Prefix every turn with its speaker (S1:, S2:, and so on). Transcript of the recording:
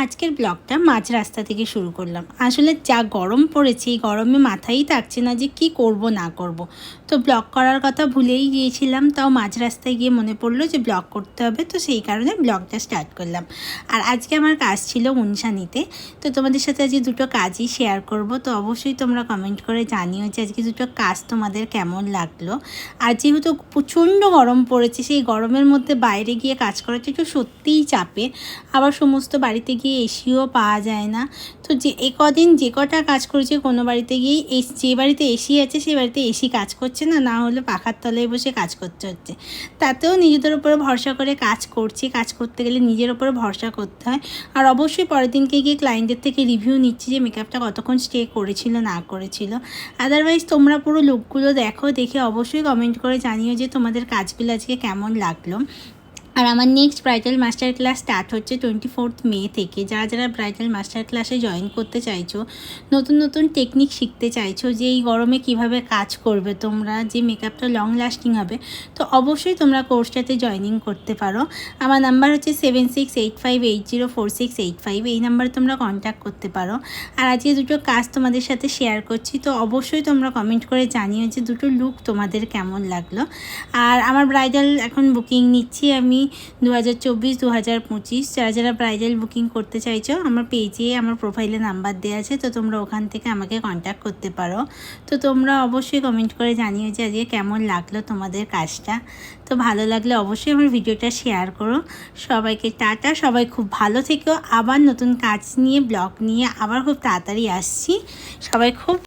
S1: আজকের ব্লগটা মাঝ রাস্তা থেকে শুরু করলাম। আসলে যা গরম পড়েছে, এই গরমে মাথাই থাকছে না যে কি করব না করব। তো ব্লগ করার কথা ভুলেই গিয়েছিলাম, তাও মাঝ রাস্তায় গিয়ে মনে পড়লো যে ব্লগ করতে হবে, তো সেই কারণে ব্লগটা স্টার্ট করলাম। আর আজকে আমার কাজ ছিল উনসানিতে, তো তোমাদের সাথে আজকে দুটো কাজই শেয়ার করব। তো অবশ্যই তোমরা কমেন্ট করে জানিও যে আজকে দুটো কাজ তোমাদের কেমন লাগলো। আর যেহেতু প্রচণ্ড গরম পড়েছে, সেই গরমের মধ্যে বাইরে গিয়ে কাজ করাটা একটু সত্যিই চাপে। আবার সমস্ত বাড়িতে গিয়ে এসিও পাওয়া যায় না। তো যে কদিন যে কটা কাজ করেছে, কোনো বাড়িতে গিয়েই যে বাড়িতে এসি আছে সেই বাড়িতে এসি কাজ করছে না, না হলে পাখার তলায় বসে কাজ করতে হচ্ছে। তাতেও নিজেদের উপরে ভরসা করে কাজ করছি। কাজ করতে গেলে নিজের উপরে ভরসা করতে হয়। আর অবশ্যই পরের দিনকে গিয়ে ক্লায়েন্টদের থেকে রিভিউ নিচ্ছি যে মেকআপটা কতক্ষণ স্টে করেছিল না করেছিল। আদারওয়াইজ তোমরা পুরো লুকগুলো দেখো, দেখে অবশ্যই কমেন্ট করে জানিও যে তোমাদের কাজগুলো আজকে কেমন লাগলো। আর আমার next bridal master class start হচ্ছে 24 মে থেকে। যারা যারা ব্রাইডাল মাস্টার ক্লাসে জয়েন করতে চাইছো, নতুন নতুন টেকনিক শিখতে চাইছো, যে এই গরমে কিভাবে কাজ করবে তোমরা, যে মেকআপটা লং লাস্টিং হবে, তো অবশ্যই তোমরা কোর্সটাতে জয়েনিং করতে পারো। আমার নাম্বার হচ্ছে 7685804685। এই নাম্বারে তোমরা কন্ট্যাক্ট করতে পারো। আর আজকে দুটো কাজ তোমাদের সাথে শেয়ার করছি, তো অবশ্যই তোমরা কমেন্ট করে জানিও যে দুটো লুক তোমাদের কেমন লাগলো। আর আমার ব্রাইডাল এখন বুকিং নিচ্ছি আমি 2024-2025। যারা যারা ব্রাইডাল বুকিং করতে চাইছো, আমার পেজে আমার প্রোফাইলে নাম্বার দেওয়া আছে, তো তোমরা ওখান থেকে আমাকে কন্ট্যাক্ট করতে পারো। তো তোমরা অবশ্যই কমেন্ট করে জানিও যে আজকে কেমন লাগলো তোমাদের কাজটা। তো ভালো লাগলে অবশ্যই আমার ভিডিওটা শেয়ার করো। সবাইকে টাটা, সবাই খুব ভালো থেকো। আবার নতুন কাজ নিয়ে, ব্লগ নিয়ে আবার খুব তাড়াতাড়ি আসছি। সবাই খুব